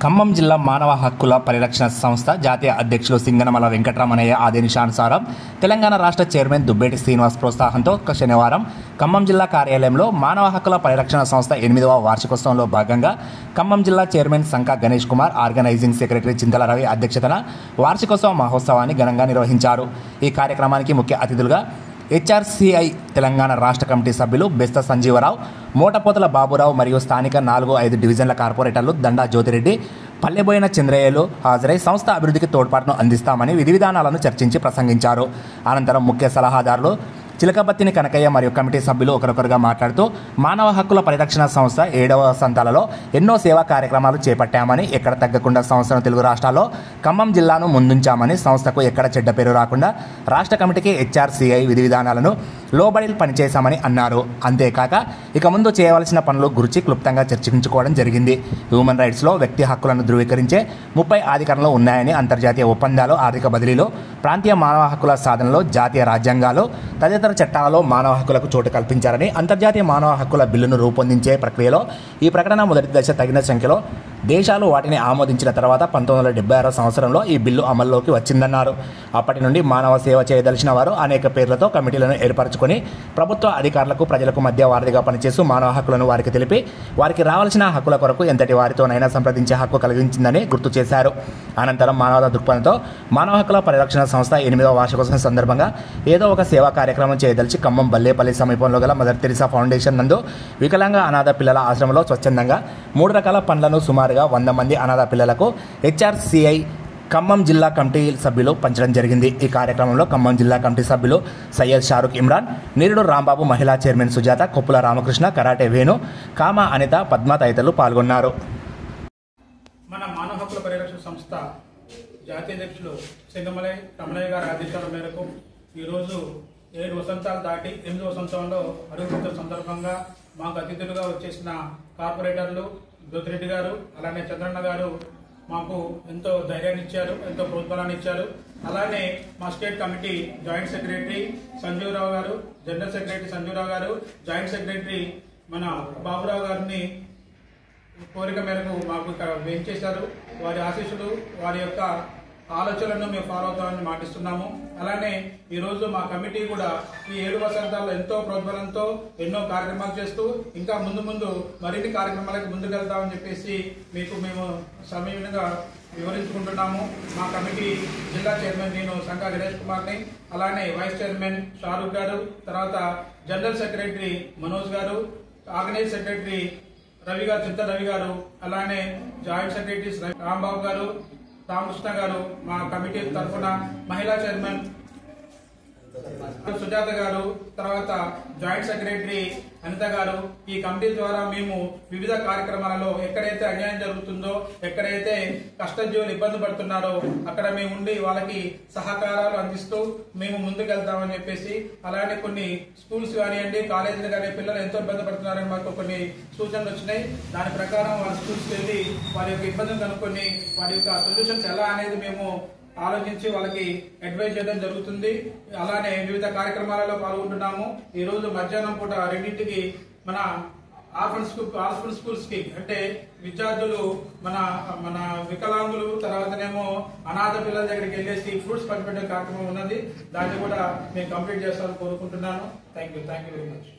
ఖమ్మం జిల్లా మానవ హక్కుల పరిరక్షణ సంస్థ జాతీయ అధ్యక్షులు సింగనమల వెంకటరమణయ్య ఆదేశానుసారం తెలంగాణ రాష్ట్ర చైర్మన్ దుబ్బేటి శ్రీనివాస్ ప్రోత్సాహంతో శనివారం ఖమ్మం జిల్లా కార్యాలయంలో మానవ హక్కుల పరిరక్షణ సంస్థ 8వ వార్షికోత్సవంలో భాగంగా ఖమ్మం జిల్లా chairman Sanka Ganesh Kumar, organising secretary చింతల రవి అధ్యక్షతన వార్షికోత్సవ మహోత్సవాన్ని ఘనంగా నిర్వహించారు. ఈ కార్యక్రమానికి ముఖ్య అతిథులుగా హెచ్ఆర్సీఐ తెలంగాణ రాష్ట్ర కమిటీ సభ్యులు బెస్త సంజీవరావు, మోటపోతల బాబురావు మరియు స్థానిక 4-5 డివిజన్ల కార్పొరేటర్లు దండా జ్యోతిరెడ్డి, పల్లెబోయిన చంద్రయ్యలు హాజరై సంస్థ అభివృద్ధికి తోడ్పాటును అందిస్తామని విధి విధానాలను చర్చించి ప్రసంగించారు. అనంతరం ముఖ్య సలహాదారులు చిలకబత్తిని కనకయ్య మరియు కమిటీ సభ్యులు ఒకరొకరుగా మాట్లాడుతూ మానవ హక్కుల పరిరక్షణ సంస్థ 7వ వసంతాలలో ఎన్నో సేవా కార్యక్రమాలు చేపట్టామని, ఎక్కడ తగ్గకుండా సంస్థను తెలుగు రాష్ట్రాల్లో ఖమ్మం జిల్లాను ముందుంచామని, సంస్థకు ఎక్కడ చెడ్డ పేరు రాకుండా రాష్ట్ర కమిటీకి హెచ్ఆర్సీఐ విధి విధానాలను లోబడి పనిచేశామని అన్నారు. అంతేకాక ఇక ముందు చేయవలసిన పనుల గురించి క్లుప్తంగా చర్చించుకోవడం జరిగింది. హ్యూమన్ రైట్స్లో వ్యక్తి హక్కులను ధృవీకరించే 30 అధికరణలు ఉన్నాయని, అంతర్జాతీయ ఒప్పందాలు, ఆర్థిక బదిలీలో, ప్రాంతీయ మానవ హక్కుల సాధనలో, జాతీయ రాజ్యాంగాలు తదితర చట్టాలలో మానవ హక్కులకు చోటు కల్పించారని, అంతర్జాతీయ మానవ హక్కుల బిల్లును రూపొందించే ప్రక్రియలో ఈ ప్రకటన మొదటి దశ తగిన సంఖ్యలో దేశాలు వాటిని ఆమోదించిన తర్వాత 1976 సంవత్సరంలో ఈ బిల్లు అమల్లోకి వచ్చిందన్నారు. అప్పటి నుండి మానవ సేవ చేయదలిచిన వారు అనేక పేర్లతో కమిటీలను ఏర్పరచుకొని ప్రభుత్వ అధికారులకు, ప్రజలకు మధ్య వారధిగా పనిచేస్తూ మానవ హక్కులను వారికి తెలిపి వారికి రావాల్సిన హక్కుల కొరకు ఎంతటి వారితోనైనా సంప్రదించే హక్కు కలిగించిందని గుర్తు చేశారు. అనంతరం మానవతా దృక్పథంతో మానవ హక్కుల పరిరక్షణ సంస్థ 8వ వార్షికోత్సవం సందర్భంగా ఏదో ఒక సేవా కార్యక్రమం చేయదలిచి ఖమ్మం బల్లేపల్లి సమీపంలో గల మదర్ తెరిసా ఫౌండేషన్ నందు వికలాంగ అనాథ పిల్లల ఆశ్రమంలో స్వచ్ఛందంగా 3 రకాల పండ్లను సుమారుగా 100 మంది అనాథ పిల్లలకు హెచ్ఆర్సీఐ ఖమ్మం జిల్లా కమిటీ సభ్యులు పంచడం జరిగింది. ఈ కార్యక్రమంలో ఖమ్మం జిల్లా కమిటీ సభ్యులు సయ్యద్ షారుఖ్ ఇమ్రాన్, నీరుడు రాంబాబు, మహిళా చైర్మన్ సుజాత, కొప్పుల రామకృష్ణ, కరాటే వేణు, కామ అనిత, పద్మ తదితరులు పాల్గొన్నారు. మన మానవ హక్కుల పరిరక్షణ సంస్థ జాతీయ అధ్యక్షులు సింగనమల రమణయ్య గారి ఆదేశాల మేరకు ఈరోజు 7 వసంతాలు దాటి 8వ వసంతంలో అడుగుతున్న సందర్భంగా మాకు అతిథులుగా వచ్చేసిన కార్పొరేటర్లు జ్యోతిరెడ్డి గారు, అలానే చంద్రన్న గారు మాకు ఎంతో ధైర్యాన్ని ఇచ్చారు, ఎంతో ప్రోత్సాహాన్ని ఇచ్చారు. అలానే మా state committee joint secretary Sanjeeva Rao గారు, జనరల్ సెక్రటరీ సంజీవరావు గారు, జాయింట్ సెక్రటరీ మన బాబురావు గారిని కోరిక మేరకు మాకు ఇక్కడ వేయించేశారు. వారి ఆశీస్సులు, వారి యొక్క ఆలోచనలను మేము ఫాలో అవుతామని మాటిస్తున్నాము. అలానే ఈరోజు మా కమిటీ కూడా ఈ 7 వసంతాల్లో ఎంతో ప్రోద్బలంతో ఎన్నో కార్యక్రమాలు చేస్తూ ఇంకా ముందు మరిన్ని కార్యక్రమాలకు ముందుకెళ్తామని చెప్పేసి మీకు మేము సమయంగా వివరించుకుంటున్నాము. మా కమిటీ జిల్లా చైర్మన్ నేను సంకా గణేష్ కుమార్ని, అలానే వైస్ చైర్మన్ షారుఖ్ గారు, తర్వాత జనరల్ సెక్రటరీ మనోజ్ గారు, ఆర్గనైజ్ సెక్రటరీ రవి గారు, చింత రవి గారు, అలానే జాయింట్ సెక్రటరీస్ రాంబాబు గారు, రామకృష్ణ గారు, మా కమిటీ తరఫున మహిళా చైర్మన్ సుజాత గారు, తర్వాత జాయింట్ సెక్రటరీ అనిత గారు, ఈ కమిటీ ద్వారా మేము వివిధ కార్యక్రమాలలో ఎక్కడైతే అన్యాయం జరుగుతుందో, ఎక్కడైతే కష్టజీవులు ఇబ్బంది పడుతున్నారో అక్కడ మేము ఉండి వాళ్ళకి సహకారాలు అందిస్తూ మేము ముందుకెళ్తామని చెప్పేసి, అలానే కొన్ని స్కూల్స్ కానివ్వండి, కాలేజీలు కానీ పిల్లలు ఎంతో ఇబ్బంది పడుతున్నారని మాకు కొన్ని సూచనలు వచ్చినాయి. దాని ప్రకారం వాళ్ళ స్కూల్స్కి వెళ్ళి వారి యొక్క ఇబ్బందులు కనుక్కొని వారి యొక్క సొల్యూషన్స్ ఎలా అనేది మేము ఆలోచించి వాళ్ళకి అడ్వైజ్ చేయడం జరుగుతుంది. అలానే వివిధ కార్యక్రమాలలో పాల్గొంటున్నాము. ఈ రోజు మధ్యాహ్నం పూట 2ంటికి మన ఆర్ఫన్ స్కూల్స్ కి అంటే విద్యార్థులు మన మన వికలాంగులు, తర్వాతనేమో అనాథ పిల్లల దగ్గరికి వెళ్ళేసి ఫ్రూట్స్ పంచిపెట్టే కార్యక్రమం ఉన్నది. దాన్ని కూడా మేము కంప్లీట్ చేస్తామని కోరుకుంటున్నాను. Thank you very much.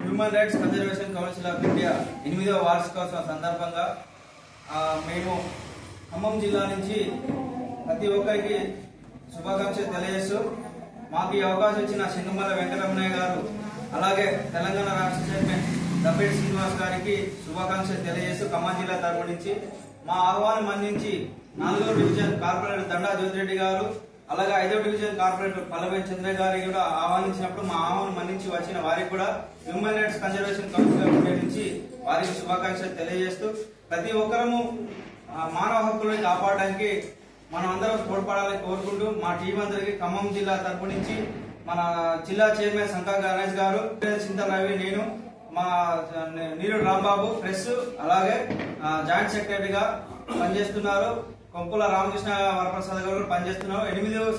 Human rights conservation council of India 8వ వార్షికోత్సవం సందర్భంగా మేము ఖమ్మం జిల్లా నుంచి ప్రతి ఒక్కరికి శుభాకాంక్షలు తెలియజేస్తూ మాకు ఈ అవకాశం ఇచ్చిన సింగనమల వెంకటరమణయ్య గారు, అలాగే తెలంగాణ రాష్ట్ర చైర్మన్ దుబ్బేటి శ్రీనివాస్ గారికి శుభాకాంక్షలు తెలియజేస్తూ ఖమ్మం జిల్లా తరపు నుంచి మా ఆహ్వానం అందించి 4వ డివిజన్ కార్పొరేటర్ దండా జ్యోతిరెడ్డి గారు, అలాగే 5వ డివిజన్ కార్పొరేటర్ పల్లెబోయిన చంద్రయ్య గారి కూడా ఆహ్వానించినప్పుడు మా ఆహ్వానం అందించి వచ్చిన వారికి కూడా human rights conservation council of India నుంచి వారికి శుభాకాంక్షలు తెలియజేస్తూ ప్రతి ఒక్కరము మానవ హక్కులను కాపాడడానికి మనం అందరం తోడ్పడాలని కోరుకుంటూ మా టీం అందరికి ఖమ్మం జిల్లా తరపు నుంచి మన జిల్లా చైర్మన్ సంకా గణేష్ గారు, చింత రవి, నేను, మా నీరుడు రాంబాబు ప్రెస్, అలాగే జాయింట్ సెక్రటరీగా పనిచేస్తున్నారు కొంపుల రామకృష్ణ వరప్రసాద్ గారు పనిచేస్తున్నారు. 7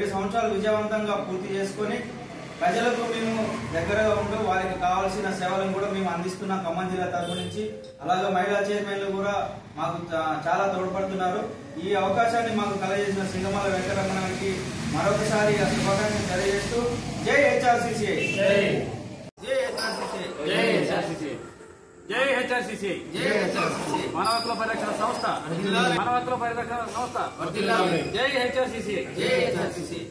సంవత్సరాలు విజయవంతంగా పూర్తి చేసుకుని ప్రజలకు మేము దగ్గరగా ఉంటూ వారికి కావాల్సిన సేవలను కూడా మేము అందిస్తున్నాం ఖమ్మం జిల్లా తరఫు నుంచి. అలాగే మహిళా చైర్మన్లు కూడా మాకు చాలా తోడ్పడుతున్నారు. ఈ అవకాశాన్ని మాకు కలగజేసిన సింగమల వెంకటరమణకి మరొకసారి శుభాకాంక్షలు తెలియజేస్తూ జై హెచ్ఆర్సీసీ, జై హెచ్ఆర్సీసీ, జై హెచ్ఆర్సీసీ, జై హెచ్ఆర్సీసీ, జై హెచ్ఆర్సీసీ, మానవ హక్కుల పరిరక్షణ సంస్థ, మానవ హక్కుల పరిరక్షణ సంస్థ, జై హెచ్ఆర్సీసీ, జై హెచ్ఆర్సీసీ.